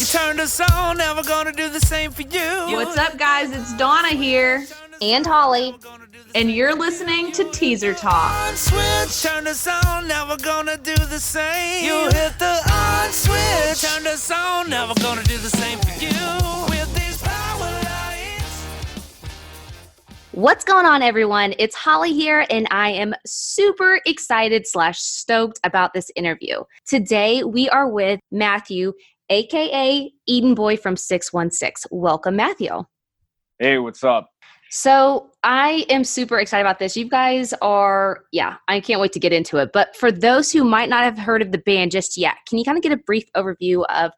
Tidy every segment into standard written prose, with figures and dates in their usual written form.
Turned us on, never gonna do the same for you. What's up, guys? It's Donna here. And Holly. And you're listening to Teaser Talk. On switch, turned us on, never gonna do the same. You hit the on switch, turned us on, never gonna do the same for you. With these power lights. What's going on, everyone? It's Holly here, and I am super excited / stoked about this interview. Today, we are with Matthew, a.k.a. Eden Boy from 616. Welcome, Matthew. Hey, what's up? So I am super excited about this. You guys are, I can't wait to get into it. But for those who might not have heard of the band just yet, can you kind of get a brief overview of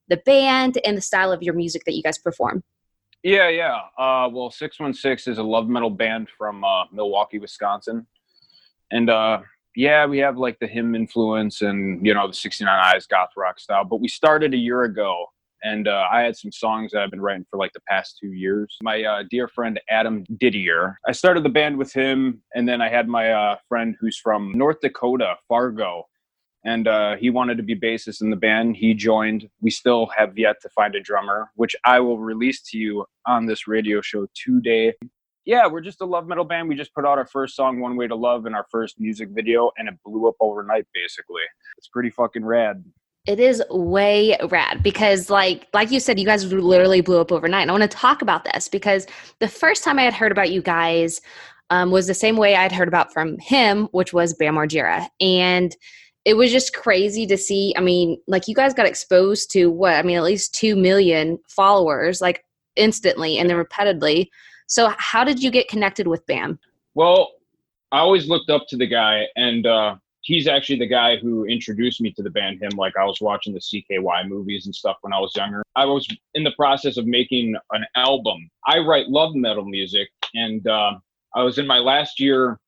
the band and the style of your music that you guys perform? Yeah. Well, 616 is a love metal band from Milwaukee, Wisconsin. And we have like the hymn influence and, the 69 Eyes goth rock style. But we started a year ago. And I had some songs that I've been writing for like the past 2 years. My dear friend, Adam Didier, I started the band with him. And then I had my friend who's from North Dakota, Fargo. And he wanted to be bassist in the band. He joined. We still have yet to find a drummer, which I will release to you on this radio show today. Yeah, we're just a love metal band. We just put out our first song, One Way to Love, in our first music video. And it blew up overnight, basically. It's pretty fucking rad. It is way rad because like you said, you guys literally blew up overnight. And I want to talk about this because the first time I had heard about you guys was the same way I'd heard about from him, which was Bam Margera. And it was just crazy to see. I mean, like you guys got exposed to at least 2 million followers, like instantly and then repeatedly. So how did you get connected with Bam? Well, I always looked up to the guy, and he's actually the guy who introduced me to the band. Like I was watching the CKY movies and stuff when I was younger. I was in the process of making an album. I write love metal music, and I was in my last year,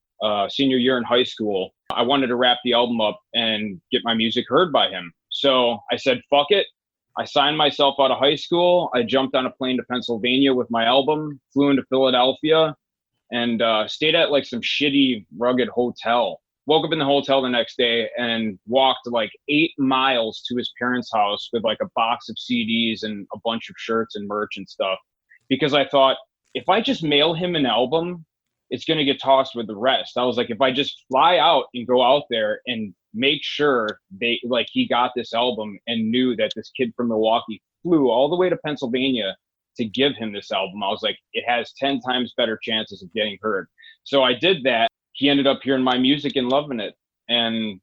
senior year in high school. I wanted to wrap the album up and get my music heard by him. So I said, fuck it. I signed myself out of high school. I jumped on a plane to Pennsylvania with my album, flew into Philadelphia, and stayed at like some shitty, rugged hotel. Woke up in the hotel the next day and walked like 8 miles to his parents' house with like a box of CDs and a bunch of shirts and merch and stuff. Because I thought, if I just mail him an album, it's going to get tossed with the rest. I was like, if I just fly out and go out there and make sure he got this album and knew that this kid from Milwaukee flew all the way to Pennsylvania to give him this album, I was like, it has 10 times better chances of getting heard. So I did that. He ended up hearing my music and loving it. And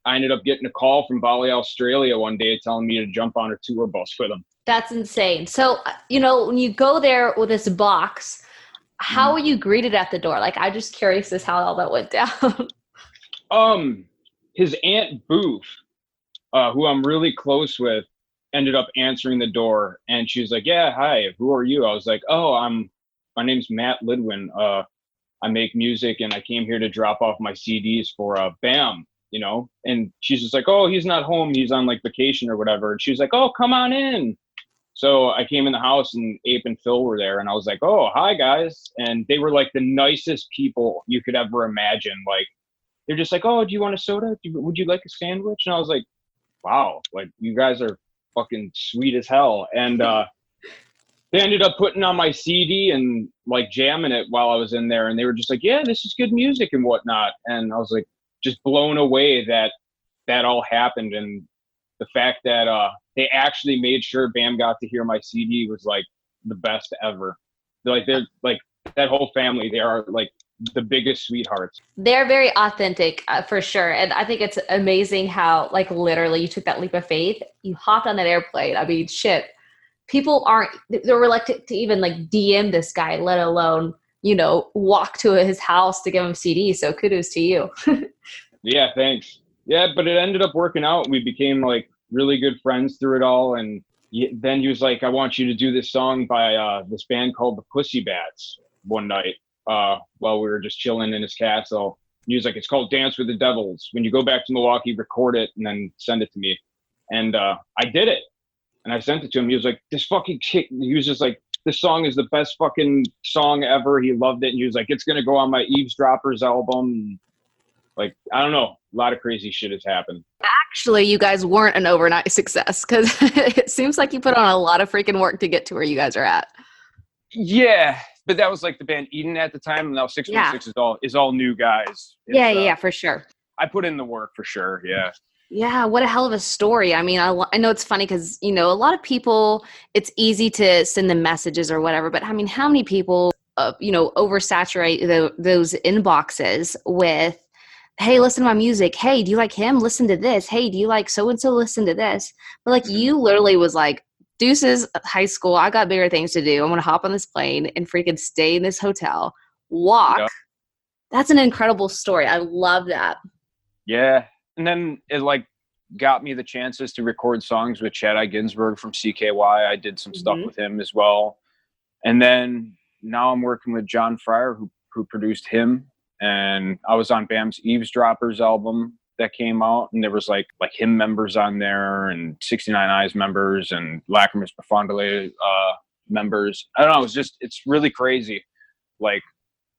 I ended up getting a call from Bali, Australia one day telling me to jump on a tour bus with him. That's insane. So, when you go there with this box, how were you greeted at the door? Like, I'm just curious as how all that went down. His Aunt Booth, who I'm really close with, ended up answering the door. And she was like, yeah, hi, who are you? I was like, my name's Matt Lidwin. I make music and I came here to drop off my CDs for Bam, and she's just like, oh, he's not home. He's on like vacation or whatever. And she was like, oh, come on in. So I came in the house and Ape and Phil were there and I was like, oh, hi guys. And they were like the nicest people you could ever imagine. Like, they're just like, oh, do you want a soda? Would you like a sandwich? And I was like, wow, like you guys are fucking sweet as hell. And, they ended up putting on my CD and like jamming it while I was in there. And they were just like, yeah, this is good music and whatnot. And I was like, just blown away that all happened. And the fact that they actually made sure Bam got to hear my CD was like the best ever. They're like that whole family. They are like the biggest sweethearts. They're very authentic for sure. And I think it's amazing how like literally you took that leap of faith. You hopped on that airplane. I mean, shit. People they're reluctant to even like DM this guy, let alone, walk to his house to give him CDs. So kudos to you. Yeah, thanks. Yeah, but it ended up working out. We became like really good friends through it all. And then he was like, I want you to do this song by this band called the Pussy Bats one night while we were just chilling in his castle. He was like, it's called Dance with the Devils. When you go back to Milwaukee, record it and then send it to me. And I did it. And I sent it to him. He was like, this fucking shit. He was just like, this song is the best fucking song ever. He loved it. And he was like, it's going to go on my Eavesdroppers album. Like, I don't know. A lot of crazy shit has happened. Back actually you guys weren't an overnight success, because it seems like you put on a lot of freaking work to get to where you guys are at. Yeah, but that was like the band Eden at the time, and now 616 is all new guys. Yeah, for sure. I put in the work for sure. Yeah. Yeah, what a hell of a story. I mean, I know it's funny because, a lot of people, it's easy to send them messages or whatever, but I mean, how many people, oversaturate those inboxes with, hey, listen to my music. Hey, do you like him? Listen to this. Hey, do you like so-and-so? Listen to this. But like you literally was like, deuces, high school, I got bigger things to do. I'm going to hop on this plane and freaking stay in this hotel, walk. Yep. That's an incredible story. I love that. Yeah. And then it like got me the chances to record songs with Chad I. Ginsberg from CKY. I did some stuff with him as well. And then now I'm working with John Fryer, who produced him. And I was on Bam's Eavesdroppers album that came out. And there was like him members on there and 69 Eyes members and Lacrimus Profundale members. I don't know. It's really crazy. Like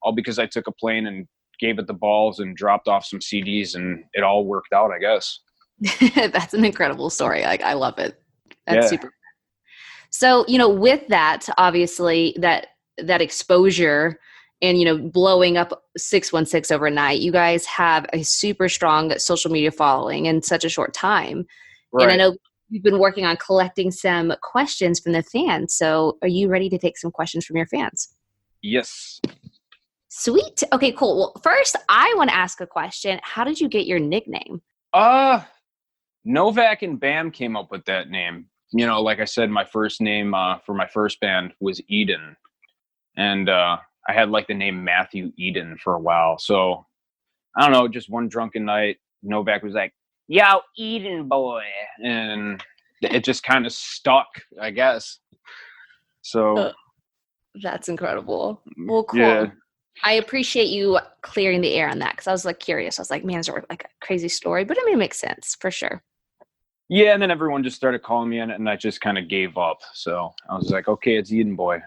all because I took a plane and gave it the balls and dropped off some CDs and it all worked out, I guess. That's an incredible story. I love it. That's super. So, with that, obviously that exposure and, blowing up 616 overnight, you guys have a super strong social media following in such a short time. Right. And I know you've been working on collecting some questions from the fans. So are you ready to take some questions from your fans? Yes. Sweet. Okay, cool. Well, first, I want to ask a question. How did you get your nickname? Novak and Bam came up with that name. Like I said, my first name for my first band was Eden. And I had like the name Matthew Eden for a while. So, I don't know, just one drunken night, Novak was like, yo, Eden boy. And it just kind of stuck, I guess. So. That's incredible. Well, cool. Yeah. I appreciate you clearing the air on that because I was like curious. I was like, man, is there like a crazy story? But I mean, it makes sense for sure. Yeah, and then everyone just started calling me in it, and I just kind of gave up. So I was like, okay, it's Eden Boy.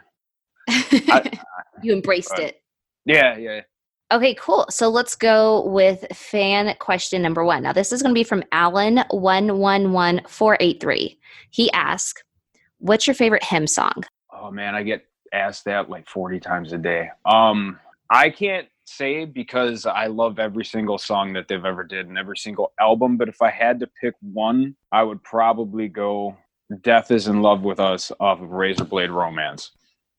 You embraced it. Yeah. Okay, cool. So let's go with fan question number 1. Now, this is going to be from Alan111483. He asked, what's your favorite hymn song? Oh, man, I get asked that like 40 times a day. I can't say because I love every single song that they've ever did and every single album. But if I had to pick one, I would probably go Death is in Love with Us off of Razor Blade Romance.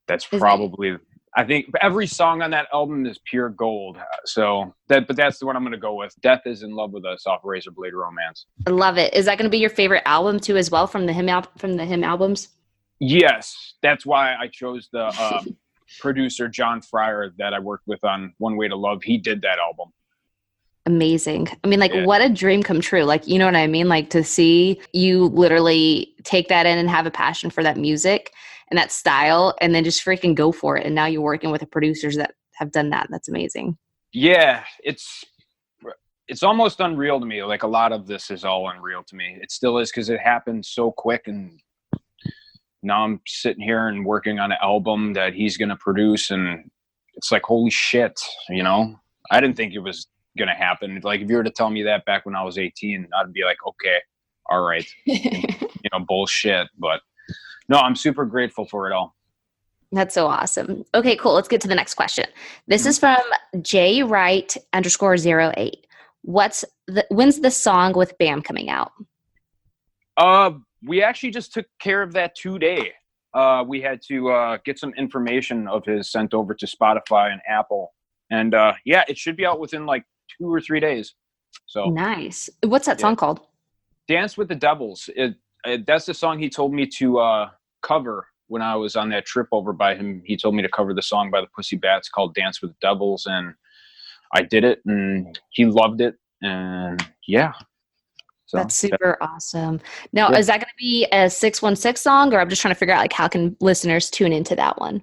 That's probably, I think every song on that album is pure gold. So but that's the one I'm going to go with. Death is in Love with Us off Razor Blade Romance. I love it. Is that going to be your favorite album too, as well, from the hymn albums? Yes. That's why I chose the, producer John Fryer that I worked with on One Way to Love. He did that album. Amazing. I mean, what a dream come true. Like, you know what I mean? Like to see you literally take that in and have a passion for that music and that style and then just freaking go for it. And now you're working with the producers that have done that. That's amazing. Yeah. It's almost unreal to me. Like a lot of this is all unreal to me. It still is because it happened so quick, and now I'm sitting here and working on an album that he's going to produce. And it's like, holy shit, I didn't think it was going to happen. Like if you were to tell me that back when I was 18, I'd be like, okay, all right. Bullshit. But no, I'm super grateful for it all. That's so awesome. Okay, cool. Let's get to the next question. This is from jwright_08. When's the song with Bam coming out? We actually just took care of that today. We had to get some information of his sent over to Spotify and Apple. And it should be out within like 2 or 3 days. So nice. What's that song called? Dance with the Devils. That's the song he told me to cover when I was on that trip over by him. He told me to cover the song by the Pussy Bats called Dance with the Devils. And I did it and he loved it. And yeah. So, that's super awesome. Now, is that going to be a 616 song, or I'm just trying to figure out how can listeners tune into that one?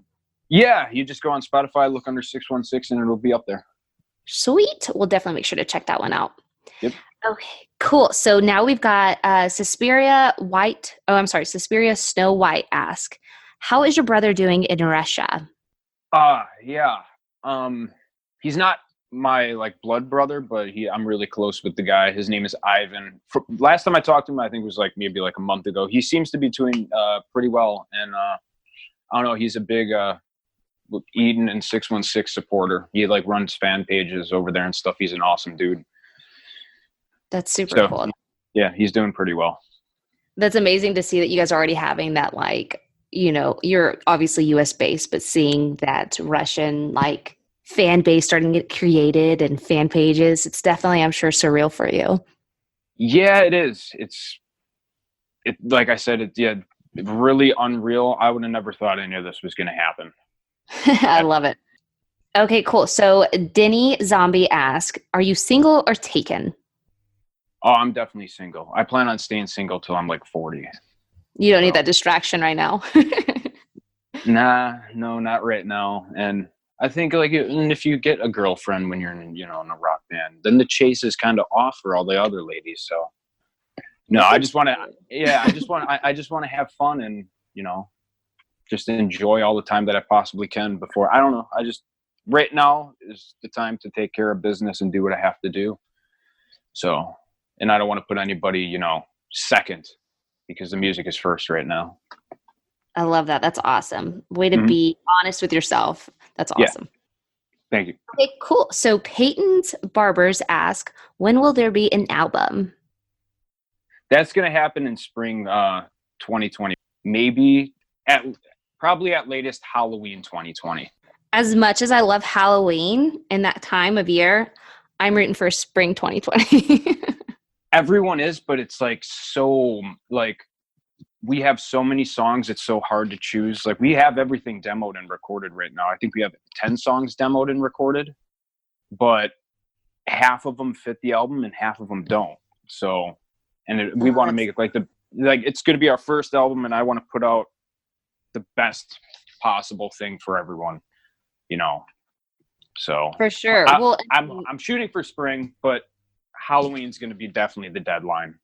Yeah, you just go on Spotify, look under 616, and it'll be up there. Sweet. We'll definitely make sure to check that one out. Yep. Okay, cool. So now we've got Suspiria Snow White ask, how is your brother doing in Russia? Yeah. He's not my like blood brother, but I'm really close with the guy. His name is Ivan. Last time I talked to him, I think it was like maybe like a month ago. He seems to be doing pretty well, and I don't know. He's a big Eden and 616 supporter. He like runs fan pages over there and stuff. He's an awesome dude. That's super cool. Yeah, he's doing pretty well. That's amazing to see that you guys are already having that, like, you know, you're obviously US based, but seeing that Russian like fan base starting to get created and fan pages, it's definitely, I'm sure, surreal for you. Yeah, it is. It like I said, really unreal. I would have never thought any of this was going to happen. I love it. Okay, cool. So Denny Zombie asked, are you single or taken? Oh, I'm definitely single. I plan on staying single till I'm like 40. You don't need that distraction right now. Nah, no, not right now. And I think like if you get a girlfriend when you're in, in a rock band, then the chase is kind of off for all the other ladies. So no, I just want to have fun and, just enjoy all the time that I possibly can before. I don't know. Right now is the time to take care of business and do what I have to do. So, and I don't want to put anybody, second, because the music is first right now. I love that. That's awesome. Way to be honest with yourself. That's awesome. Yeah. Thank you. Okay, cool. So Peyton's Barbers ask, when will there be an album? That's going to happen in spring 2020. Maybe probably at latest Halloween 2020. As much as I love Halloween and that time of year, I'm rooting for spring 2020. Everyone is, but it's like so like we have so many songs, it's so hard to choose. Like we have everything demoed and recorded right now. I think we have 10 songs demoed and recorded, but half of them fit the album and half of them don't. So, we want to make it like it's going to be our first album, and I want to put out the best possible thing for everyone, So for sure. I'm shooting for spring, but Halloween's going to be definitely the deadline.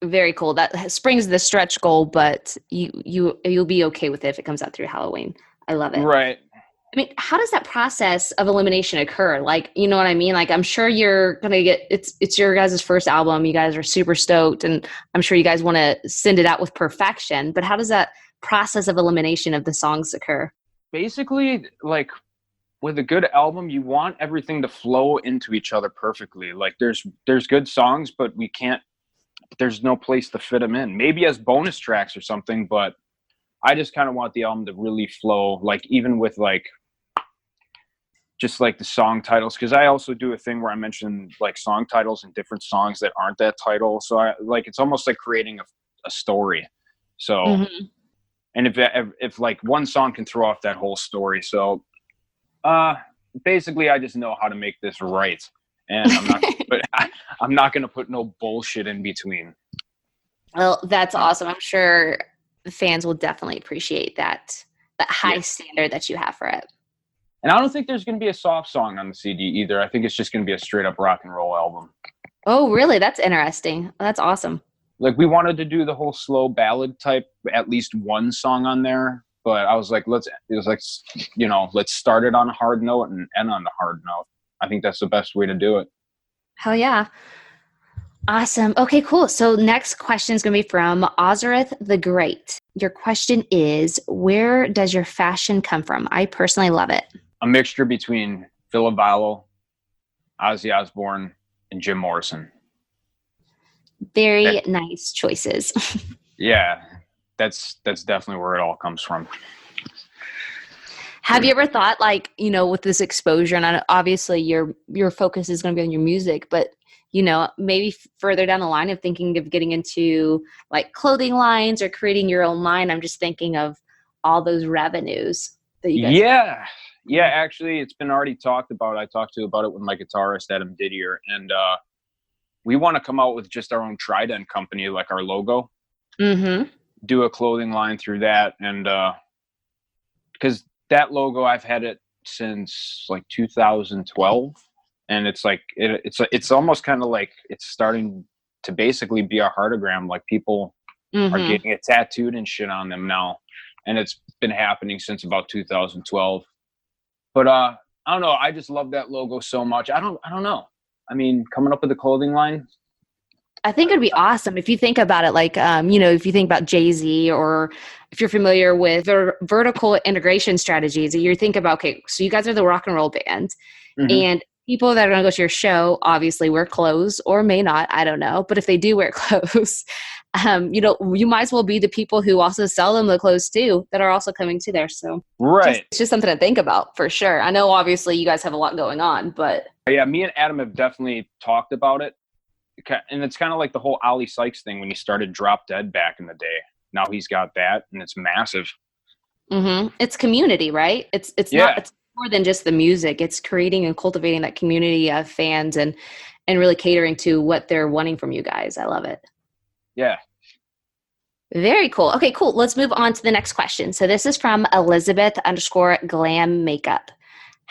Very cool. That spring's the stretch goal, but you'll be okay with it if it comes out through Halloween. I love it. Right. I mean, how does that process of elimination occur? Like, you know what I mean? Like, I'm sure you're gonna it's your guys' first album. You guys are super stoked, and I'm sure you guys want to send it out with perfection. But how does that process of elimination of the songs occur? Basically, like with a good album, you want everything to flow into each other perfectly. Like there's good songs, but there's no place to fit them in. Maybe as bonus tracks or something, but I just kind of want the album to really flow, like even with like just like the song titles, because I also do a thing where I mention like song titles and different songs that aren't that title. So it's almost like creating a story. So, and if like one song can throw off that whole story. So basically I just know how to make this right. And I'm not going to put no bullshit in between. Well, that's awesome. I'm sure the fans will definitely appreciate that high standard that you have for it. And I don't think there's going to be a soft song on the CD either. I think it's just going to be a straight up rock and roll album. Oh, really? That's interesting. That's awesome. Like we wanted to do the whole slow ballad type, at least one song on there. But I was like, let's start it on a hard note and end on a hard note. I think that's the best way to do it. Hell yeah. Awesome. Okay, cool. So next question is going to be from Ozareth the Great. Your question is, where does your fashion come from? I personally love it. A mixture between Phil Avallo, Ozzy Osbourne, and Jim Morrison. Very nice choices. Yeah, that's definitely where it all comes from. Have you ever thought, like, with this exposure, and obviously your focus is going to be on your music, but, maybe further down the line of thinking of getting into, like, clothing lines or creating your own line? I'm just thinking of all those revenues that you guys Yeah, actually, it's been already talked about. I talked about it with my guitarist, Adam Didier, and we want to come out with just our own Trident company, like our logo. Mm-hmm. Do a clothing line through that, and because that logo, I've had it since like 2012, and it's like it's almost kind of like it's starting to basically be a heartogram. Like people are getting it tattooed and shit on them now, and it's been happening since about 2012. But I don't know. I just love that logo so much. I don't know. I mean, coming up with the clothing line. I think it'd be awesome if you think about it, like, if you think about Jay-Z, or if you're familiar with vertical integration strategies, you think about, okay, so you guys are the rock and roll band, and people that are going to go to your show obviously wear clothes, or may not, I don't know, but if they do wear clothes, you might as well be the people who also sell them the clothes too, that are also coming to there. So it's just something to think about for sure. I know obviously you guys have a lot going on, but yeah, me and Adam have definitely talked about it. And it's kind of like the whole Ollie Sykes thing when he started Drop Dead back in the day. Now he's got that, and it's massive. It's community, right? It's more than just the music. It's creating and cultivating that community of fans, and really catering to what they're wanting from you guys. I love it. Yeah. Very cool. Okay, cool. Let's move on to the next question. So this is from Elizabeth_glam makeup.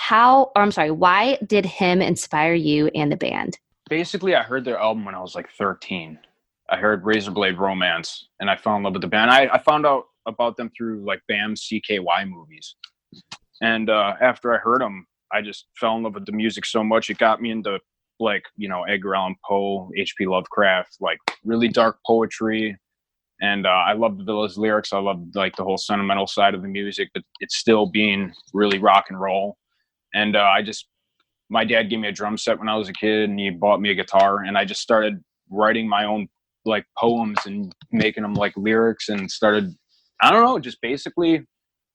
Why did him inspire you and the band? Basically, I heard their album when I was like 13. I heard Razorblade Romance, and I fell in love with the band. I found out about them through like Bam's CKY movies. And after I heard them, I just fell in love with the music so much. It got me into like, Edgar Allan Poe, H.P. Lovecraft, like really dark poetry. And I love the Villa's lyrics. I love like the whole sentimental side of the music, but it's still being really rock and roll. And my dad gave me a drum set when I was a kid, and he bought me a guitar, and I just started writing my own like poems and making them like lyrics, and started, I don't know, just basically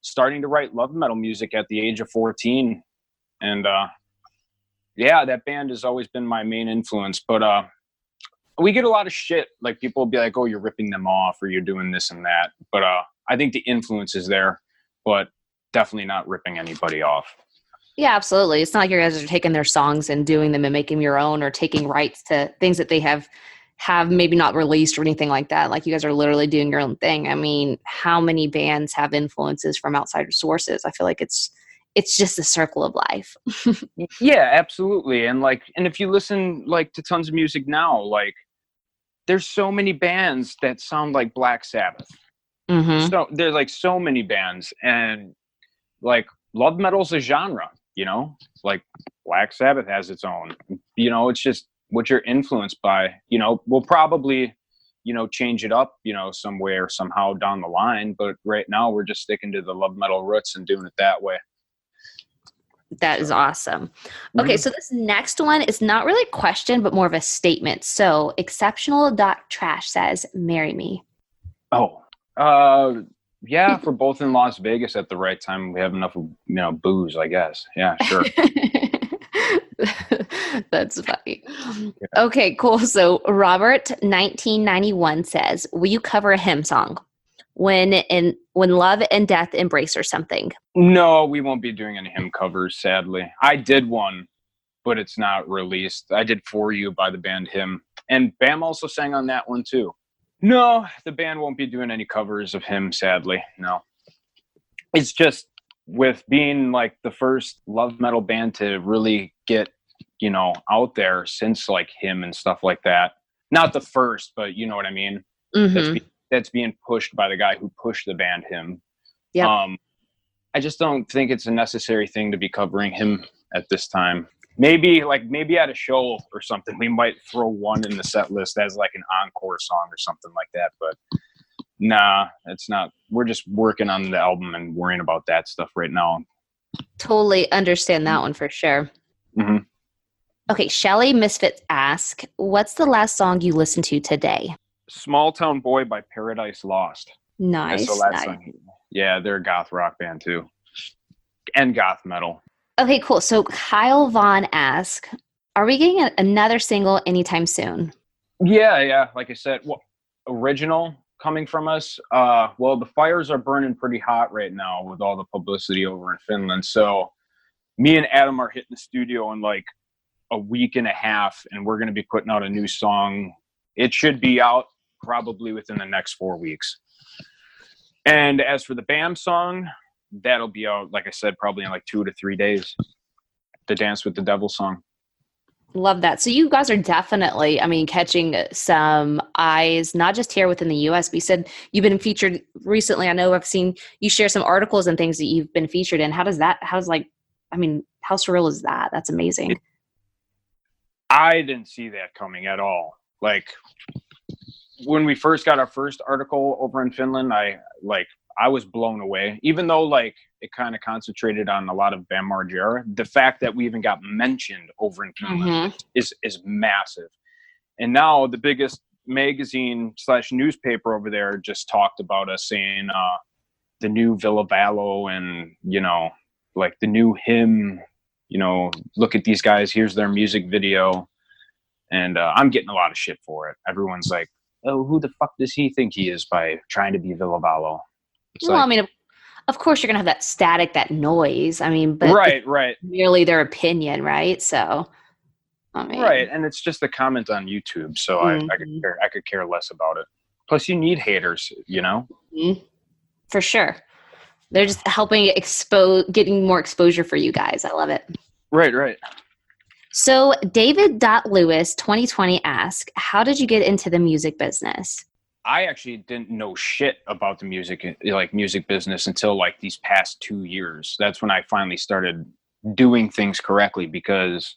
starting to write love metal music at the age of 14. And that band has always been my main influence. But we get a lot of shit. Like people will be like, oh, you're ripping them off, or you're doing this and that. But I think the influence is there, but definitely not ripping anybody off. Yeah, absolutely. It's not like you guys are taking their songs and doing them and making them your own, or taking rights to things that they have maybe not released or anything like that. Like you guys are literally doing your own thing. I mean, how many bands have influences from outside sources? I feel like it's just a circle of life. Yeah, absolutely. And if you listen like to tons of music now, like there's so many bands that sound like Black Sabbath. So there's like so many bands, and like love metal's a genre. Like Black Sabbath has its own, it's just what you're influenced by. We'll probably, change it up, somewhere, somehow down the line. But right now we're just sticking to the love metal roots and doing it that way. That is awesome. Okay, so this next one is not really a question, but more of a statement. So exceptional.trash says, marry me. Oh, yeah, if we're both in Las Vegas at the right time, we have enough, booze, I guess. Yeah, sure. That's funny. Okay, cool. So Robert 1991 says, will you cover a hymn song? When love and death embrace, or something? No, we won't be doing any hymn covers, sadly. I did one, but it's not released. I did For You by the band Him. And Bam also sang on that one too. No, the band won't be doing any covers of Him, sadly. No. It's just with being like the first love metal band to really get, out there since like Him and stuff like that. Not the first, but you know what I mean? That's being pushed by the guy who pushed the band Him. Yeah. I just don't think it's a necessary thing to be covering Him at this time. Maybe at a show or something, we might throw one in the set list as like an encore song or something like that. But nah, it's not. We're just working on the album and worrying about that stuff right now. Totally understand that one for sure. Okay, Shelly Misfits ask, what's the last song you listened to today? Small Town Boy by Paradise Lost. Nice. Song. Yeah, they're a goth rock band too. And goth metal. Okay, cool. So Kyle Vaughn asks, are we getting another single anytime soon? Yeah. Like I said, original coming from us. Well, the fires are burning pretty hot right now with all the publicity over in Finland. So me and Adam are hitting the studio in like a week and a half, and we're going to be putting out a new song. It should be out probably within the next 4 weeks. And as for the Bam song, that'll be out, like I said, probably in like 2 to 3 days. The Dance with the Devil song. Love that. So you guys are definitely, catching some eyes, not just here within the U.S., but you said you've been featured recently. I know I've seen you share some articles and things that you've been featured in. how surreal is that? That's amazing. I didn't see that coming at all. Like when we first got our first article over in Finland, I was blown away. Even though like it kind of concentrated on a lot of Bam Margera, the fact that we even got mentioned over in Finland is massive. And now the biggest magazine / newspaper over there just talked about us, saying the new Villa Vallo and, you know, like the new hymn, you know, look at these guys, here's their music video. And I'm getting a lot of shit for it. Everyone's like, oh, who the fuck does he think he is by trying to be Villa Vallo? Well, like, I mean, of course you're going to have that static, that noise. I mean, but right. Merely their opinion, right? So, I mean. Right, and it's just a comment on YouTube, so I could care less about it. Plus, you need haters, you know? Mm-hmm. For sure. They're just helping getting more exposure for you guys. I love it. Right. So David.Lewis 2020 asks, how did you get into the music business? I actually didn't know shit about the music business until like these past 2 years. That's when I finally started doing things correctly, because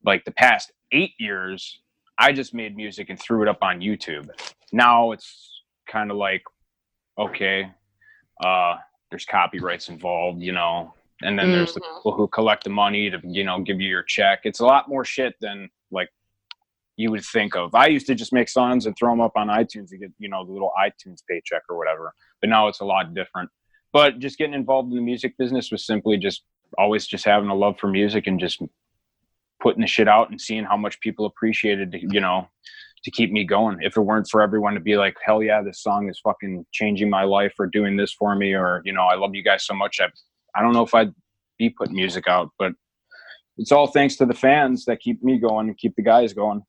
like the past 8 years, I just made music and threw it up on YouTube. Now it's kind of like, okay, there's copyrights involved, you know, and then there's the people who collect the money to, you know, give you your check. It's a lot more shit than like you would think of. I used to just make songs and throw them up on iTunes to get, you know, the little iTunes paycheck or whatever. But now it's a lot different. But just getting involved in the music business was simply just always just having a love for music and just putting the shit out and seeing how much people appreciated, you know, to keep me going. If it weren't for everyone to be like, hell yeah, this song is fucking changing my life or doing this for me, or, you know, I love you guys so much. I don't know if I'd be putting music out, but it's all thanks to the fans that keep me going and keep the guys going.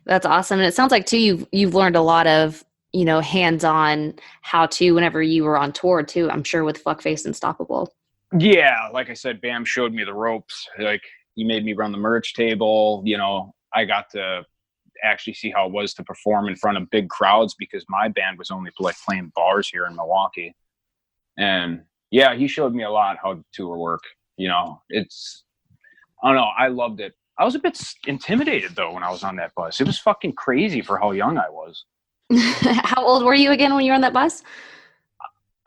That's awesome. And it sounds like too, you've learned a lot of, you know, hands-on how to whenever you were on tour too, I'm sure, with Fuckface Unstoppable. Yeah. Like I said, Bam showed me the ropes. Like he made me run the merch table. You know, I got to actually see how it was to perform in front of big crowds, because my band was only like playing bars here in Milwaukee. And yeah, he showed me a lot how tour work. You know, I don't know. I loved it. I was a bit intimidated though when I was on that bus. It was fucking crazy for how young I was. How old were you again when you were on that bus?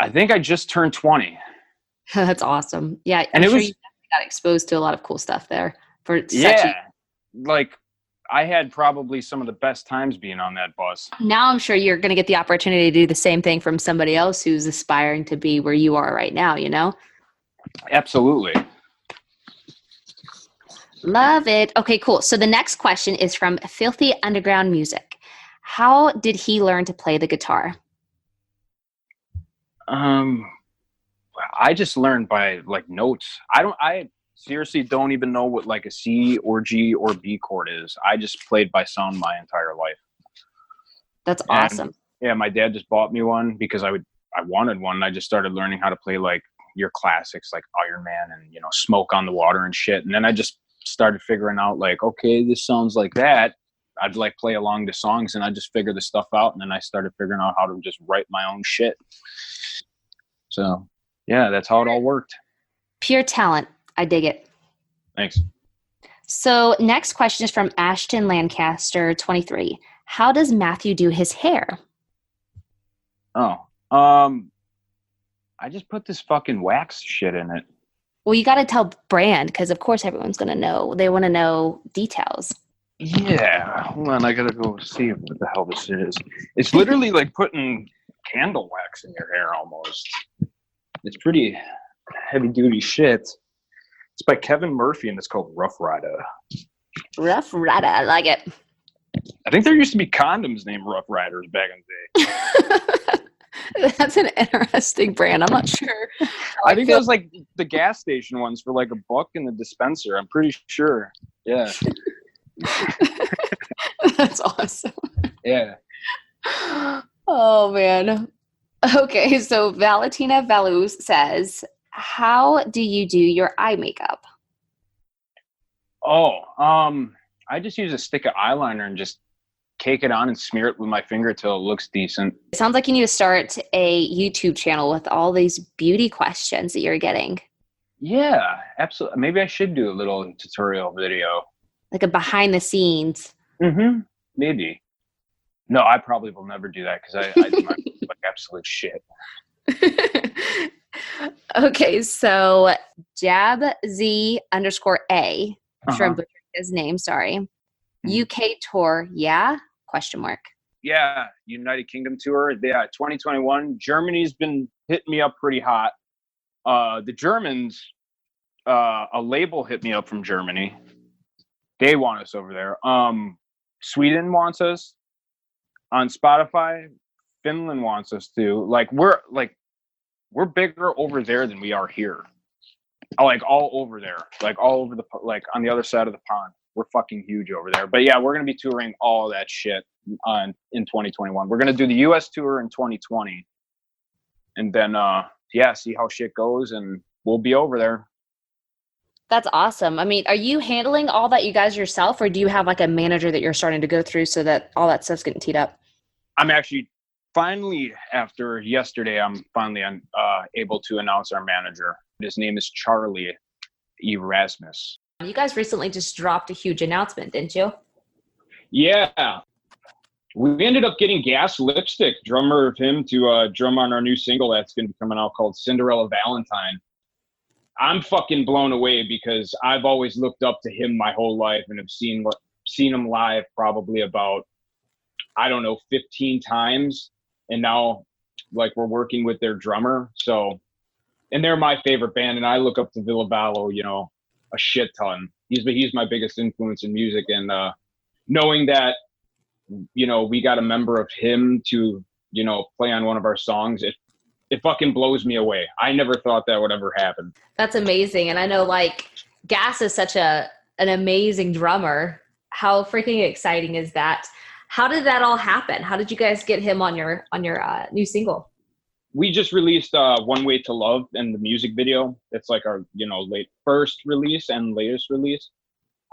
I think I just turned 20. That's awesome. Yeah. I'm sure you got exposed to a lot of cool stuff there like I had probably some of the best times being on that bus. Now I'm sure you're going to get the opportunity to do the same thing from somebody else who's aspiring to be where you are right now, you know? Absolutely. Love it. Okay, cool. So the next question is from Filthy Underground Music. How did he learn to play the guitar? I just learned by like notes. I seriously don't even know what like a C or G or B chord is. I just played by sound my entire life. That's awesome. Yeah, my dad just bought me one because I wanted one. And I just started learning how to play like your classics like Iron Man and, you know, Smoke on the Water and shit. And then I just started figuring out like, okay, this sounds like that. I'd like play along the songs, and I just figure the stuff out. And then I started figuring out how to just write my own shit. So yeah, that's how it all worked. Pure talent. I dig it. Thanks. So next question is from Ashton Lancaster, 23. How does Matthew do his hair? I just put this fucking wax shit in it. Well, you got to tell brand, because of course everyone's going to know. They want to know details. Yeah. Hold on. I got to go see what the hell this is. It's literally like putting candle wax in your hair almost. It's pretty heavy duty shit. It's by Kevin Murphy and it's called Rough Rider. Rough Rider. I like it. I think there used to be condoms named Rough Riders back in the day. That's an interesting brand. I'm not sure. I think that was like the gas station ones for like $1 in the dispenser. I'm pretty sure. Yeah. That's awesome. Yeah. Oh, man. Okay, so Valentina Valus says, how do you do your eye makeup? I just use a stick of eyeliner and just cake it on and smear it with my finger till it looks decent. It sounds like you need to start a YouTube channel with all these beauty questions that you're getting. Yeah, absolutely. Maybe I should do a little tutorial video. Like a behind the scenes. Mm-hmm. Maybe. No, I probably will never do that because I do my like absolute shit. Okay, so Jab Z underscore A. I'm sure I'm Uh-huh. butchering his name, sorry. Mhm. UK tour, yeah? Question mark. Yeah, United Kingdom tour. Yeah, 2021. Germany's been hitting me up pretty hot. The Germans, a label hit me up from Germany. They want us over there. Sweden wants us on Spotify. Finland wants us to. We're bigger over there than we are here. Like all over there, like all over like on the other side of the pond. We're fucking huge over there. But yeah, we're gonna be touring all that shit in 2021. We're gonna do the U.S. tour in 2020, and then yeah, see how shit goes, and we'll be over there. That's awesome. I mean, are you handling all that you guys yourself, or do you have like a manager that you're starting to go through so that all that stuff's getting teed up? I'm actually finally after yesterday. I'm finally able to announce our manager. His name is Charlie Erasmus. You guys recently just dropped a huge announcement, didn't you? Yeah, we ended up getting Gas Lipstick, drummer of him, to drum on our new single that's going to be coming out called Cinderella Valentine. I'm fucking blown away because I've always looked up to him my whole life and have seen him live probably about, I don't know, 15 times. And now like we're working with their drummer. So, and they're my favorite band. And I look up to Villa Ballo, you know, a shit ton. He's my biggest influence in music. And knowing that, you know, we got a member of him to, you know, play on one of our songs, it fucking blows me away. I never thought that would ever happen. That's amazing. And I know like Gas is such an amazing drummer. How freaking exciting is that? How did that all happen? How did you guys get him on your new single? We just released One Way to Love and the music video. It's like our, you know, first release and latest release.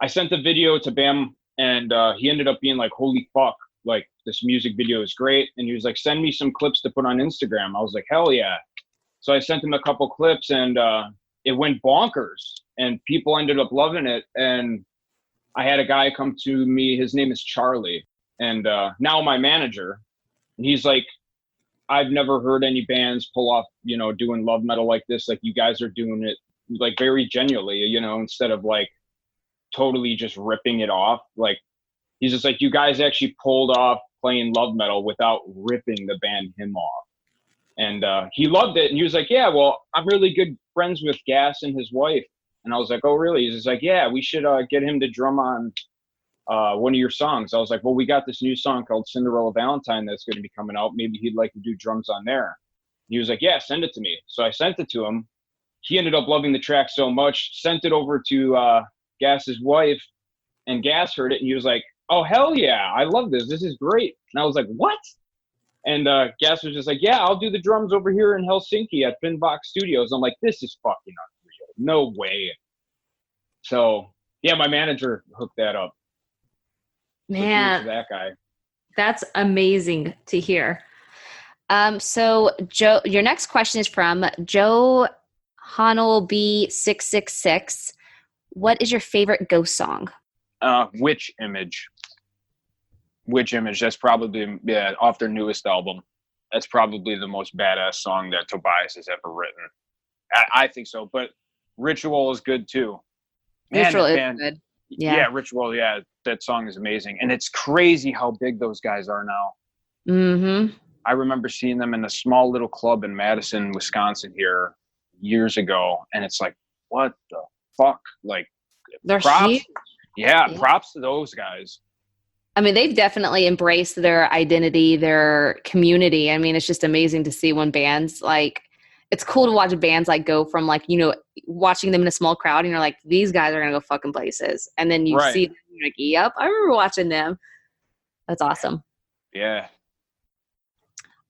I sent the video to Bam and he ended up being like, holy fuck, like this music video is great. And he was like, send me some clips to put on Instagram. I was like, hell yeah. So I sent him a couple clips and it went bonkers and people ended up loving it. And I had a guy come to me, his name is Charlie, and now my manager. And he's like, I've never heard any bands pull off, you know, doing love metal like this. Like you guys are doing it like very genuinely, you know, instead of like totally just ripping it off. Like he's just like, you guys actually pulled off playing love metal without ripping the band him off. And he loved it. And he was like, yeah, well, I'm really good friends with Gas and his wife. And I was like, oh, really? He's just like, yeah, we should get him to drum on one of your songs. I was like, well, we got this new song called Cinderella Valentine that's going to be coming out. Maybe he'd like to do drums on there. He was like, yeah, send it to me. So I sent it to him. He ended up loving the track so much, sent it over to Gas's wife, and Gas heard it. And he was like, oh, hell yeah, I love this. This is great. And I was like, what? And Gas was just like, yeah, I'll do the drums over here in Helsinki at Finvox Studios. I'm like, this is fucking unreal. No way. So, yeah, my manager hooked that up. Man, So that guy. that's amazing to hear. So Joe, your next question is from Joe Honel B666. What is your favorite Ghost song? Witch Image. That's probably, yeah, off their newest album. That's probably the most badass song that Tobias has ever written. I think so, but Ritual is good too. Man, Ritual is band, good. Yeah, Ritual, yeah, that song is amazing. And it's crazy how big those guys are now. Mm-hmm. I remember seeing them in a small little club in Madison, Wisconsin here years ago. And it's like, what the fuck? Like, They're props. huge. Yeah, props to those guys. I mean, they've definitely embraced their identity, their community. I mean, it's just amazing to see when bands like, it's cool to watch bands like go from like, you know, watching them in a small crowd and you're like, these guys are going to go fucking places. And then you see them, you're like, yep, I remember watching them. That's awesome. Yeah.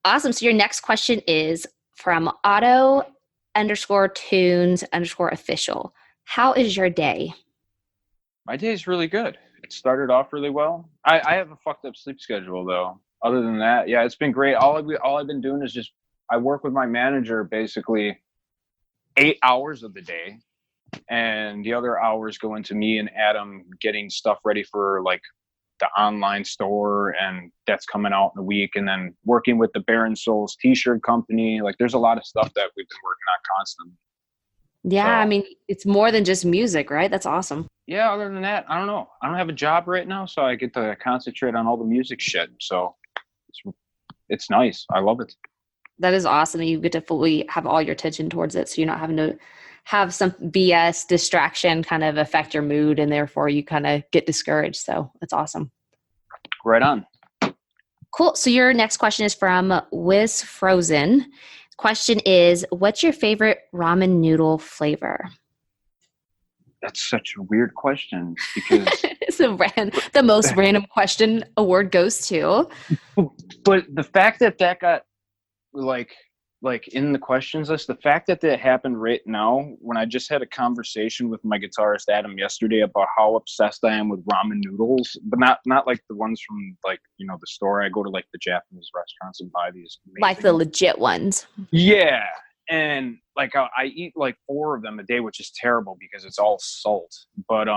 Awesome. So your next question is from Otto_tunes_official. How is your day? My day's really good. It started off really well. I have a fucked up sleep schedule though. Other than that, yeah, it's been great. All I've been doing is just I work with my manager basically 8 hours of the day, and the other hours go into me and Adam getting stuff ready for like the online store, and that's coming out in a week, and then working with the Barren Souls t-shirt company. Like there's a lot of stuff that we've been working on constantly. Yeah, So, I mean, it's more than just music, right? That's awesome. yeah, other than that, I don't know. I don't have a job right now, so I get to concentrate on all the music shit. So it's nice. I love it. That is awesome. You get to fully have all your attention towards it. So you're not having to have some BS distraction kind of affect your mood, and therefore you kind of get discouraged. So that's awesome. Right on. Cool. So your next question is from Wiz Frozen. Question is, what's your favorite ramen noodle flavor? That's such a weird question because It's the most random question award goes to. but the fact that got like in the questions list, the fact that happened right now when I just had a conversation with my guitarist Adam yesterday about how obsessed I am with ramen noodles, but not like the ones from like, you know, the store. I go to like the Japanese restaurants and buy these amazing, Like the legit ones. yeah, and like I eat like 4 of them a day, which is terrible because it's all salt. But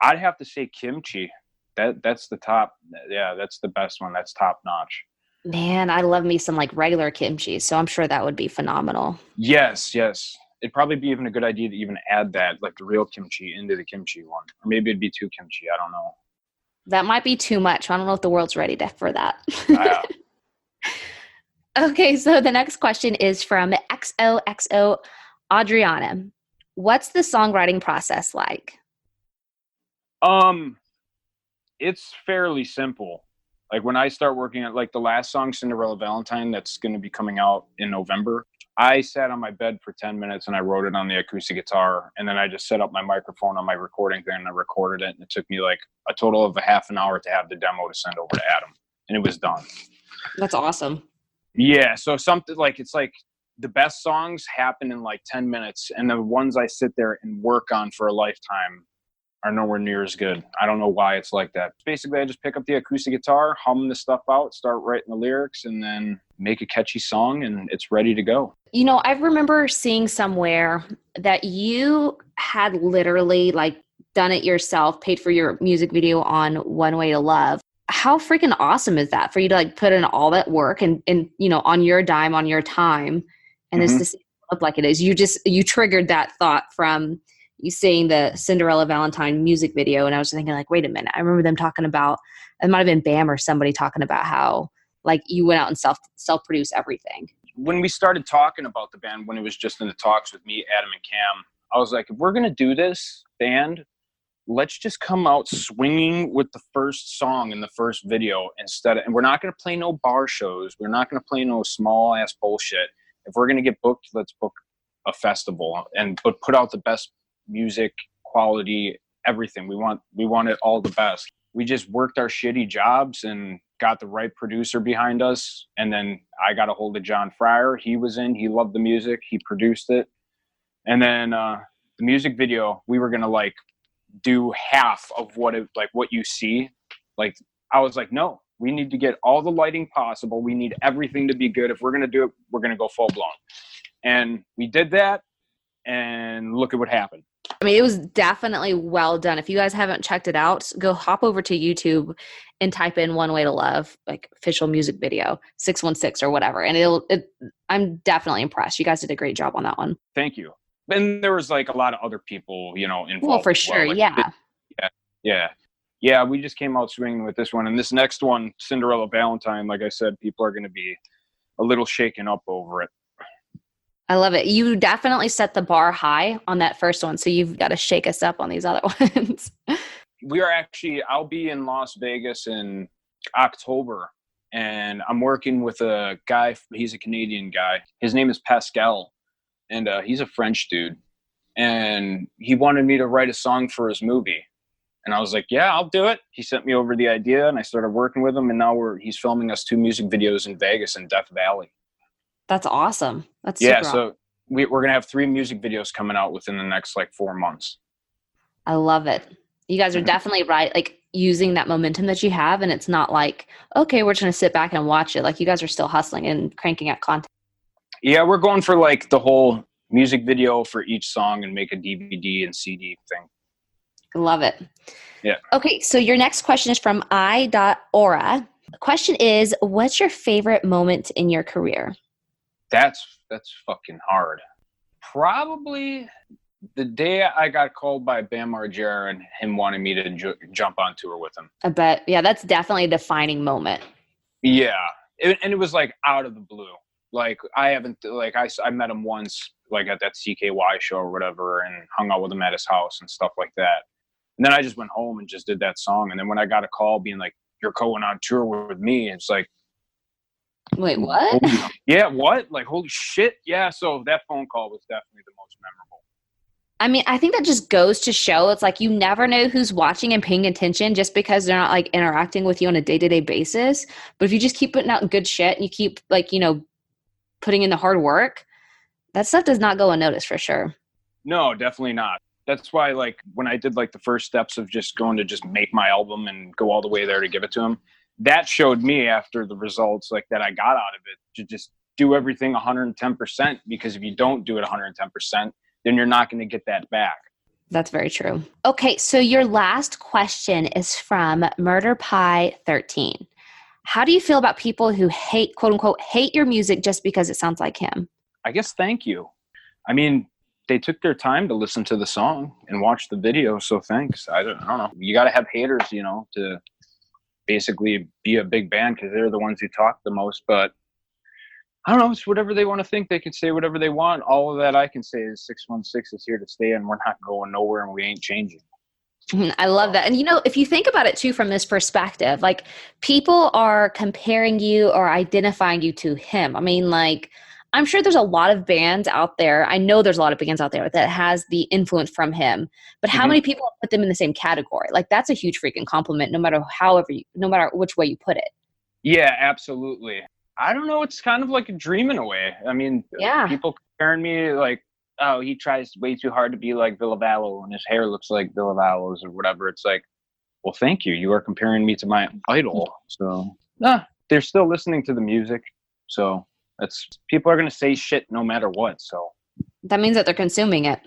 I'd have to say kimchi. That's the top. Yeah, that's the best one. That's top notch. Man, I love me some like regular kimchi, so I'm sure that would be phenomenal. Yes. It'd probably be even a good idea to even add that, like the real kimchi, into the kimchi one. Or maybe it'd be too kimchi. I don't know. That might be too much. I don't know if the world's ready for that. Okay, so the next question is from XOXO Adriana. What's the songwriting process like? It's fairly simple. Like when I start working at like the last song, Cinderella Valentine, that's going to be coming out in November. I sat on my bed for 10 minutes and I wrote it on the acoustic guitar. And then I just set up my microphone on my recording thing and I recorded it. And it took me like a total of a half an hour to have the demo to send over to Adam. And it was done. That's awesome. Yeah. So something like, it's like the best songs happen in like 10 minutes. And the ones I sit there and work on for a lifetime are nowhere near as good. I don't know why it's like that. Basically, I just pick up the acoustic guitar, hum the stuff out, start writing the lyrics, and then make a catchy song, and it's ready to go. You know, I remember seeing somewhere that you had literally like done it yourself, paid for your music video on One Way to Love. How freaking awesome is that for you to like put in all that work and you know, on your dime, on your time, and it's just up like it is. You triggered that thought from you seeing the Cinderella Valentine music video. And I was thinking like, wait a minute. I remember them talking about, it might've been Bam or somebody talking about how like you went out and self-produce everything. When we started talking about the band, when it was just in the talks with me, Adam and Cam, I was like, if we're going to do this band, let's just come out swinging with the first song in the first video and we're not going to play no bar shows. We're not going to play no small ass bullshit. If we're going to get booked, let's book a festival but put out the best music, quality, everything. We want it all the best. We just worked our shitty jobs and got the right producer behind us. And then I got a hold of John Fryer. He was he loved the music. He produced it. And then the music video, we were going to like do half of what you see. Like, I was like, no, we need to get all the lighting possible. We need everything to be good. If we're going to do it, we're going to go full blown. And we did that. And look at what happened. I mean, it was definitely well done. If you guys haven't checked it out, go hop over to YouTube and type in One Way to Love, like official music video, 616 or whatever. And I'm definitely impressed. You guys did a great job on that one. Thank you. And there was like a lot of other people, you know, involved. Well, for sure. Like, yeah. We just came out swinging with this one. And this next one, Cinderella Valentine, like I said, people are going to be a little shaken up over it. I love it. You definitely set the bar high on that first one, so you've got to shake us up on these other ones. I'll be in Las Vegas in October, and I'm working with a guy. He's a Canadian guy. His name is Pascal, and he's a French dude. And he wanted me to write a song for his movie. And I was like, yeah, I'll do it. He sent me over the idea, and I started working with him, and now he's filming us 2 music videos in Vegas and Death Valley. That's awesome. That's yeah. super So awesome. we're gonna have 3 music videos coming out within the next like 4 months. I love it. You guys are definitely right. Like using that momentum that you have, and it's not like, okay, we're just gonna sit back and watch it. Like you guys are still hustling and cranking out content. Yeah, we're going for like the whole music video for each song and make a DVD and CD thing. Love it. Yeah. Okay, so your next question is from I.Aura. The question is, what's your favorite moment in your career? That's fucking hard. Probably the day I got called by Bam Margera and him wanting me to jump on tour with him. I bet. Yeah, that's definitely a defining moment. Yeah. And it was like out of the blue. Like I met him once, like at that CKY show or whatever, and hung out with him at his house and stuff like that. And then I just went home and just did that song. And then when I got a call being like, "You're going on tour with me," it's like, wait, what? Yeah, what? Like, holy shit. Yeah, so that phone call was definitely the most memorable. I mean, I think that just goes to show it's like you never know who's watching and paying attention just because they're not like interacting with you on a day-to-day basis. But if you just keep putting out good shit and you keep like, you know, putting in the hard work, that stuff does not go unnoticed for sure. No, definitely not. That's why, like, when I did like the first steps of just going to just make my album and go all the way there to give it to him, that showed me after the results like that I got out of it to just do everything 110%, because if you don't do it 110%, then you're not going to get that back. That's very true. Okay, so your last question is from Murder Pie 13. How do you feel about people who hate, quote unquote, hate your music just because it sounds like him? I guess thank you. I mean, they took their time to listen to the song and watch the video, so thanks. I don't know. You got to have haters, you know, to basically be a big band, because they're the ones who talk the most. But I don't know. It's whatever they want to think. They can say whatever they want. All of that I can say is 616 is here to stay, and we're not going nowhere, and we ain't changing. I love that. And, you know, if you think about it, too, from this perspective, like people are comparing you or identifying you to him. I mean, like, I'm sure there's a lot of bands out there. I know there's a lot of bands out there that has the influence from him, but how many people put them in the same category? Like, that's a huge freaking compliment, no matter which way you put it. Yeah, absolutely. I don't know. It's kind of like a dream in a way. I mean, yeah. People comparing me like, oh, he tries way too hard to be like Villavallo and his hair looks like Villavallo's or whatever. It's like, well, thank you. You are comparing me to my idol. So they're still listening to the music. So people are going to say shit no matter what. So that means that they're consuming it.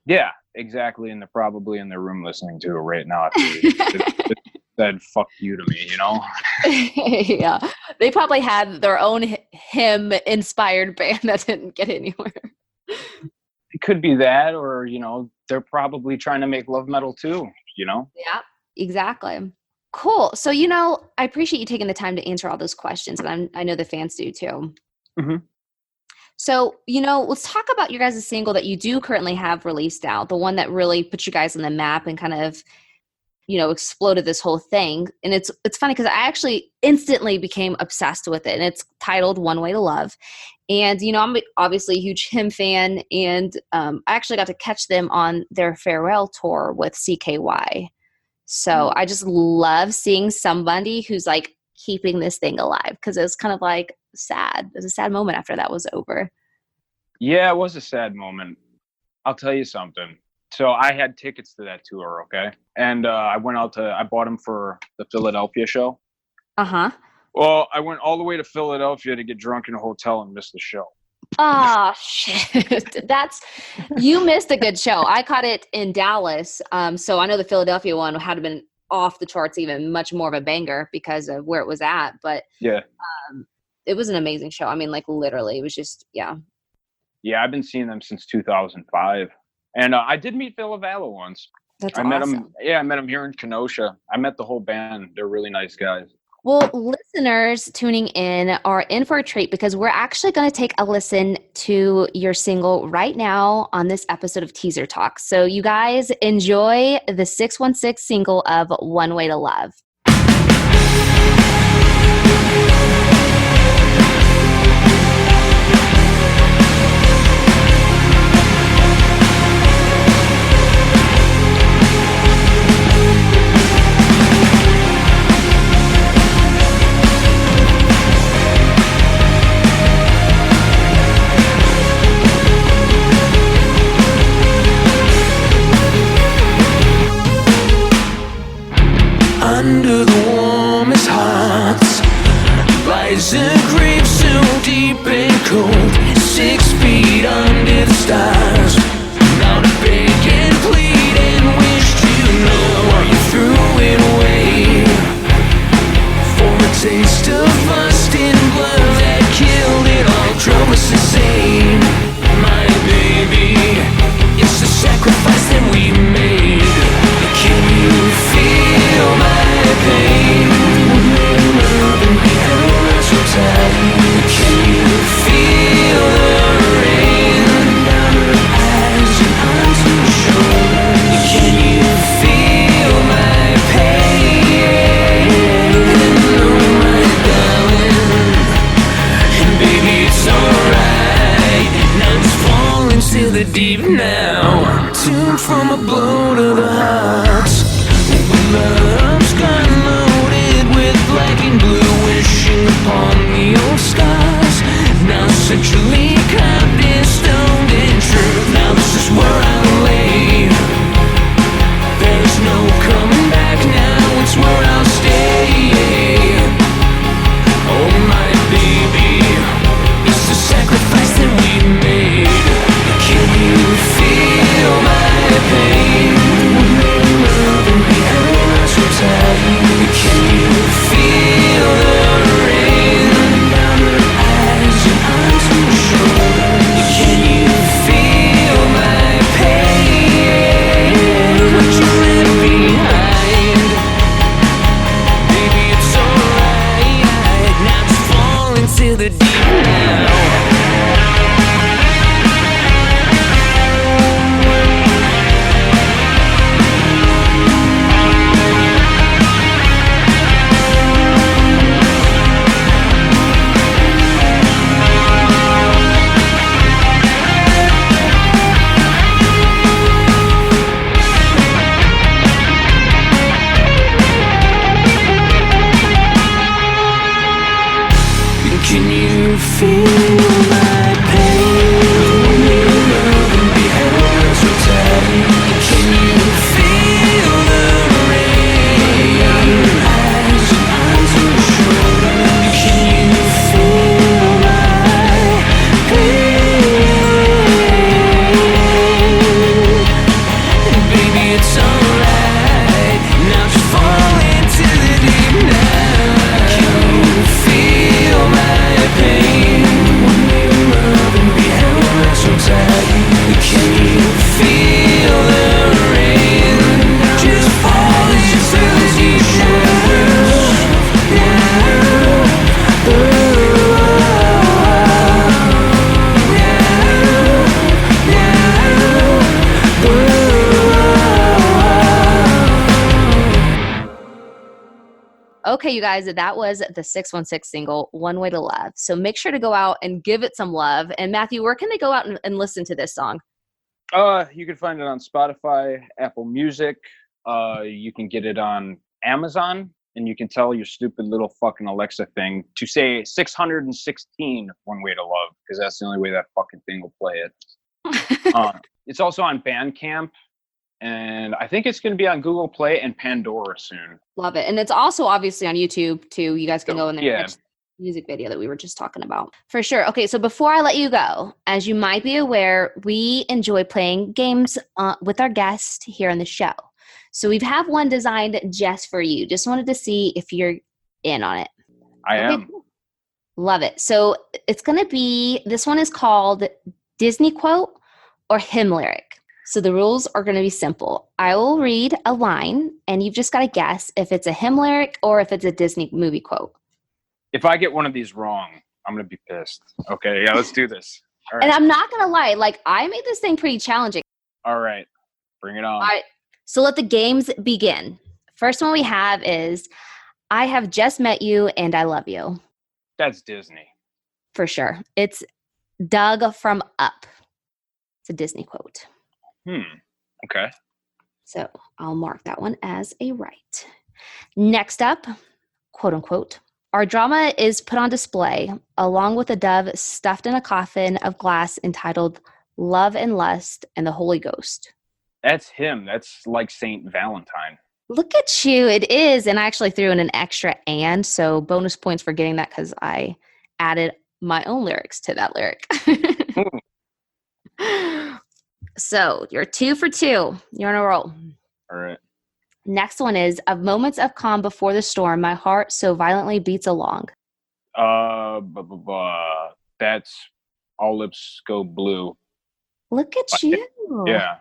Yeah, exactly. And they're probably in their room listening to it right now. It said, fuck you to me, you know? Yeah. They probably had their own him-inspired band that didn't get anywhere. It could be that, or, you know, they're probably trying to make love metal too, you know? Yeah, exactly. Cool. So, you know, I appreciate you taking the time to answer all those questions, and I know the fans do too. Mm-hmm. So, you know, let's talk about your guys' single that you do currently have released out, the one that really put you guys on the map and kind of, you know, exploded this whole thing. And it's funny because I actually instantly became obsessed with it, and it's titled One Way to Love. And, you know, I'm obviously a huge him fan, and I actually got to catch them on their farewell tour with CKY. So I just love seeing somebody who's like keeping this thing alive, because it was kind of like sad. It was a sad moment after that was over. Yeah, it was a sad moment. I'll tell you something. So I had tickets to that tour, okay? And I bought them for the Philadelphia show. Uh-huh. Well, I went all the way to Philadelphia to get drunk in a hotel and miss the show. Oh, shit. You missed a good show. I caught it in Dallas. So I know the Philadelphia one had been off the charts, even much more of a banger because of where it was at. But yeah, it was an amazing show. I mean, like literally, it was just, yeah. Yeah, I've been seeing them since 2005. And I did meet Villavallo once. That's awesome. I met him here in Kenosha. I met the whole band. They're really nice guys. Well, listeners tuning in are in for a treat, because we're actually going to take a listen to your single right now on this episode of Teaser Talk. So you guys enjoy the 616 single of One Way to Love. Under the warmest hearts lies a grave so deep and cold, 6 feet under the stars. Now to beg and plead and wish to know why you threw it away. For a taste of lust and blood that killed it all, drove us insane. My baby, it's the sacrifice that we made. Can you feel my pain? Love and be held so tight. Can you feel the rain down her eyes and onto her shoulder? Can you feel my pain? Oh my darling, and baby it's alright. Now just fall into the deep now. Tuned from a blow to the heart. Love's got loaded with black and blue, wishing upon the old scars. Now centrally carved in stone and truth. Now this is where I lay. There's no coming back now, it's where I'll stay. Oh my baby, it's the sacrifice that we made. Can you feel my pain? Love and be held so tight. Can you feel the rain down her eyes and onto her shoulder? Can you feel my pain? What you left behind? Baby, it's alright. Now just fall into the deep now. Can you feel my pain? Love and be held so tight. Can you feel the rain on your eyes and onto your shoulder? Can you feel my pain? And baby, it's alright. Now just fall into the deep now. Can you feel my pain? Love and be held so tight. Can you feel the rain? Just fall into the deep Okay, you guys, that was the 616 single, One Way to Love. So make sure to go out and give it some love. And Matthew, where can they go out and listen to this song? You can find it on Spotify, Apple Music. You can get it on Amazon, and you can tell your stupid little fucking Alexa thing to say 616 One Way to Love, because that's the only way that fucking thing will play it. It's also on Bandcamp, and I think it's going to be on Google Play and Pandora soon. Love it. And it's also obviously on YouTube too. You guys can go in there Yeah. and watch the music video that we were just talking about. For sure. Okay, so before I let you go, as you might be aware, we enjoy playing games with our guests here on the show. So we have one designed just for you. Just wanted to see if you're in on it. I am. Cool. Love it. So it's going to be, this one is called Disney Quote or Hymn Lyric. So the rules are going to be simple. I will read a line, and you've just got to guess if it's a hymn lyric or if it's a Disney movie quote. If I get one of these wrong, I'm going to be pissed. Okay, yeah, let's do this. All right. And I'm not going to lie, like I made this thing pretty challenging. All right, bring it on. All right, so let the games begin. First one we have is, I have just met you and I love you. That's Disney. For sure. It's Doug from Up. It's a Disney quote. Okay. So I'll mark that one as a right. Next up, quote unquote, our drama is put on display along with a dove stuffed in a coffin of glass entitled Love and Lust and the Holy Ghost. That's him. That's like Saint Valentine. Look at you. It is. And I actually threw in an extra and, so bonus points for getting that because I added my own lyrics to that lyric. So you're 2 for 2. You're on a roll. All right. Next one is, of moments of calm before the storm, my heart so violently beats along. That's All Lips Go Blue. Look at you. Yeah.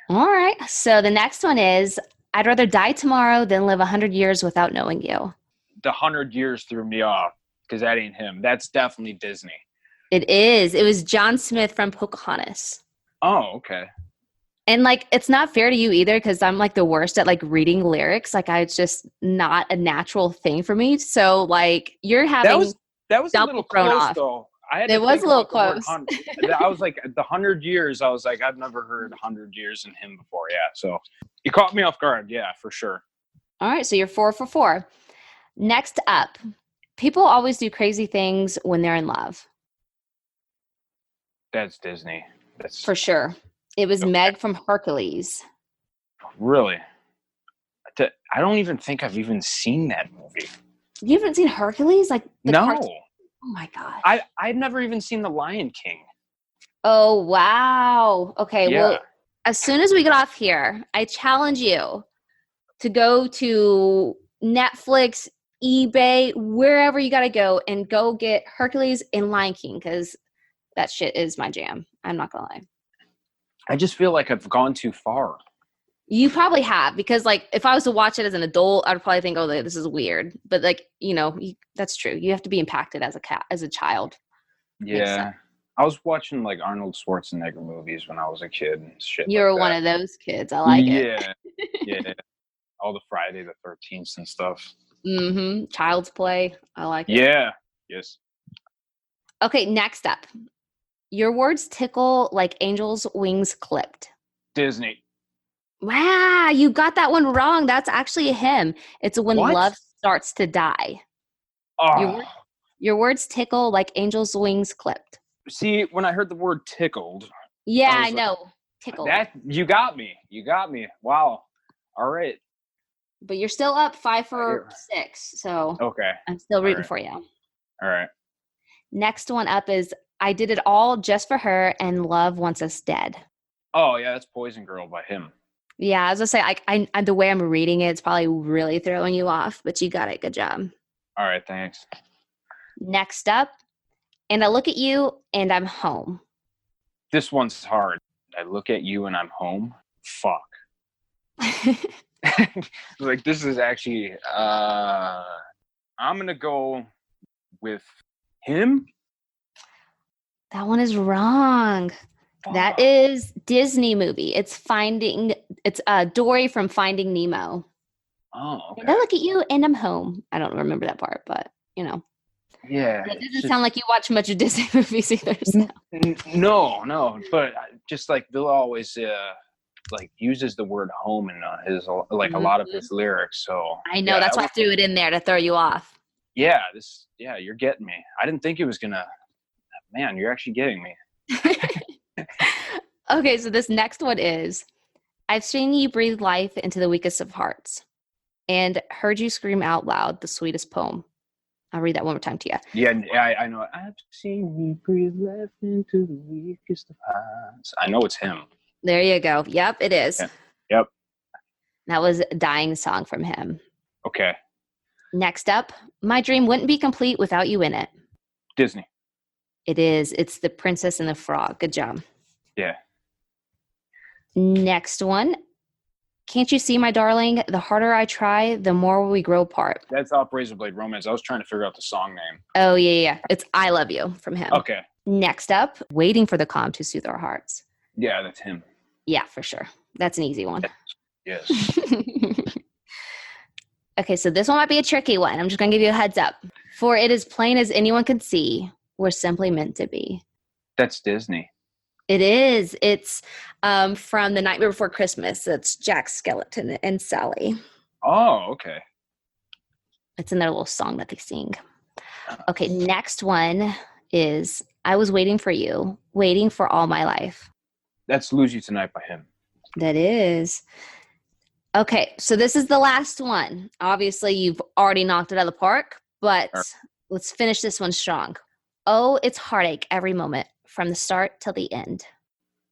All right. So the next one is, I'd rather die tomorrow than live 100 years without knowing you. The 100 Years threw me off because that ain't him. That's definitely Disney. It is. It was John Smith from Pocahontas. Oh, okay. And like, it's not fair to you either, because I'm like the worst at like reading lyrics. Like, it's just not a natural thing for me. So like, you're having that was a little close off. though. I had It to was think a little about the word close. 100. I was like, the 100 Years. I was like, I've never heard 100 Years in him before. Yeah, so you caught me off guard. Yeah, for sure. All right. So you're 4 for 4. Next up, people always do crazy things when they're in love. That's Disney. That's For sure. It was Okay. Meg from Hercules. really. I don't even think I've even seen that movie. You haven't seen Hercules? Like the No, cartoon? Oh my God. I've never even seen The Lion King. Oh, wow. Okay. Yeah. Well, as soon as we get off here, I challenge you to go to Netflix, eBay, wherever you got to go, and go get Hercules and Lion King, because that shit is my jam. I'm not going to lie. I just feel like I've gone too far. You probably have, because like if I was to watch it as an adult, I'd probably think, oh, this is weird. But like, that's true. You have to be impacted as a child. Yeah. I was watching like Arnold Schwarzenegger movies when I was a kid and shit. You're like one that. of those kids. I like it. Yeah. All the Friday the 13th and stuff. Mm-hmm. Child's Play. I like it. Yeah. Yes. Okay, next up. Your words tickle like angels' wings clipped. Disney. Wow, you got that one wrong. That's actually him. It's when What? love starts to die. Oh. Your words tickle like angels' wings clipped. See, when I heard the word tickled, Yeah, I was I know. Tickle. that you got me. You got me. Wow. All right. But you're still up 5 for 6. So Okay. I'm still rooting right. for you. All right. Next one up is, I did it all just for her and love wants us dead. Oh yeah, that's Poison Girl by him. Yeah, I was gonna say, I the way I'm reading it, it's probably really throwing you off, but you got it. Good job. All right, thanks. Next up, and I look at you and I'm home. This one's hard. I look at you and I'm home. Fuck. Like this is actually I'm gonna go with him. That one is wrong. That Fuck. is Disney movie. It's Dory from Finding Nemo. Oh, okay. And I look at you and I'm home. I don't remember that part, but Yeah. it doesn't sound like you watch much of Disney movies either. So. No, but just like Bill always like uses the word home in his like a lot of his lyrics. So I know, that's why I threw it in there to throw you off. Yeah, you're getting me. I didn't think it was gonna. Man, you're actually getting me. Okay, so this next one is, I've seen you breathe life into the weakest of hearts and heard you scream out loud the sweetest poem. I'll read that one more time to you. Yeah, I know. I've seen you breathe life into the weakest of hearts. I know it's him. There you go. Yep, it is. Yeah. Yep. That was a dying song from him. Okay. Next up, my dream wouldn't be complete without you in it. Disney. It is. It's The Princess and the Frog. Good job. Yeah. Next one. Can't you see, my darling? The harder I try, the more we grow apart. That's off Razor Blade Romance. I was trying to figure out the song name. Oh, yeah. It's I Love You from him. Okay. Next up, waiting for the calm to soothe our hearts. Yeah, that's him. Yeah, for sure. That's an easy one. Yes. Okay, so this one might be a tricky one. I'm just going to give you a heads up. For it is plain as anyone could see, we're simply meant to be. That's Disney. It is. It's from The Nightmare Before Christmas. It's Jack Skellington and Sally. Oh, okay. It's in their little song that they sing. Okay, next one is I Was Waiting for You, Waiting for All My Life. That's Lose You Tonight by him. That is. Okay, so this is the last one. Obviously, you've already knocked it out of the park, but let's finish this one strong. Oh, it's heartache every moment. from the start till the end?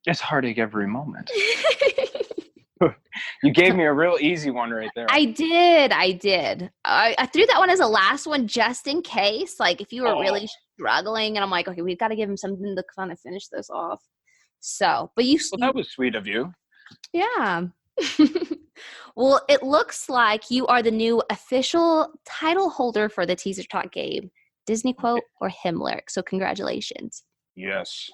It's heartache every moment. You gave me a real easy one right there. I did. I threw that one as a last one just in case. Like if you were really struggling, and I'm like, okay, we've got to give him something to kind of finish this off. So, but Well, that was sweet of you. Yeah. Well, it looks like you are the new official title holder for the Teaser Talk game. Disney quote or hymn lyric. So congratulations. Yes.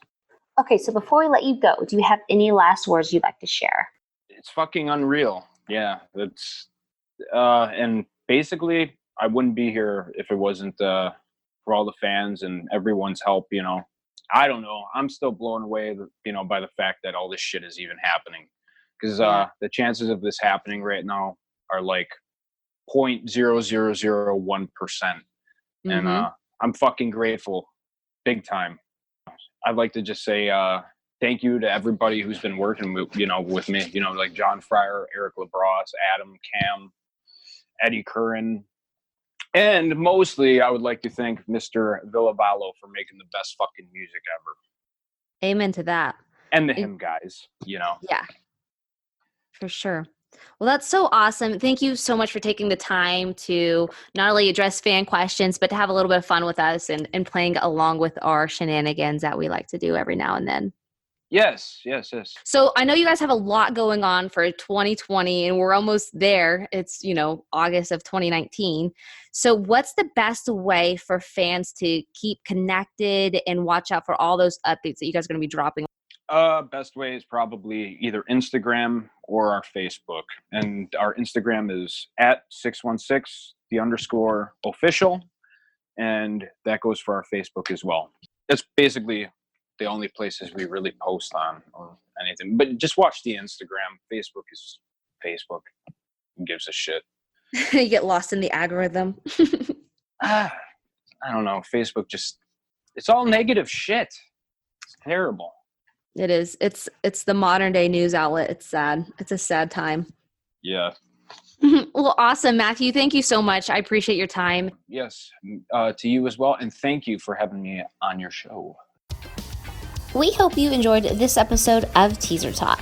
Okay, so before we let you go, do you have any last words you'd like to share? It's fucking unreal. Yeah, that's and basically I wouldn't be here if it wasn't for all the fans and everyone's help, you know. I don't know. I'm still blown away, you know, by the fact that all this shit is even happening. Because the chances of this happening right now are like 0.0001%. And I'm fucking grateful, big time. I'd like to just say thank you to everybody who's been working with, with me, like John Fryer, Eric LaBrosse, Adam, Cam, Eddie Curran. And mostly I would like to thank Mr. Villavallo for making the best fucking music ever. Amen to that. And the hymn guys, Yeah, for sure. Well, that's so awesome. Thank you so much for taking the time to not only address fan questions, but to have a little bit of fun with us and playing along with our shenanigans that we like to do every now and then. Yes. So I know you guys have a lot going on for 2020 and we're almost there. It's, August of 2019. So what's the best way for fans to keep connected and watch out for all those updates that you guys are going to be dropping? Best way is probably either Instagram or our Facebook. And our Instagram is at 616_official. And that goes for our Facebook as well. That's basically the only places we really post on or anything. But just watch the Instagram. Facebook is Facebook. Who gives a shit? You get lost in the algorithm. I don't know. Facebook it's all negative shit. It's terrible. It is. It's the modern day news outlet. It's sad. It's a sad time. Yeah. Well, awesome, Matthew. Thank you so much. I appreciate your time. Yes. To you as well. And thank you for having me on your show. We hope you enjoyed this episode of Teaser Talk.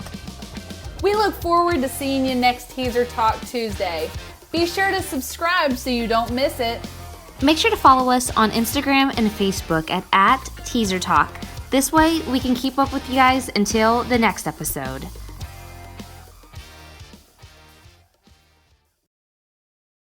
We look forward to seeing you next Teaser Talk Tuesday. Be sure to subscribe so you don't miss it. Make sure to follow us on Instagram and Facebook at Teaser Talk. This way we can keep up with you guys until the next episode.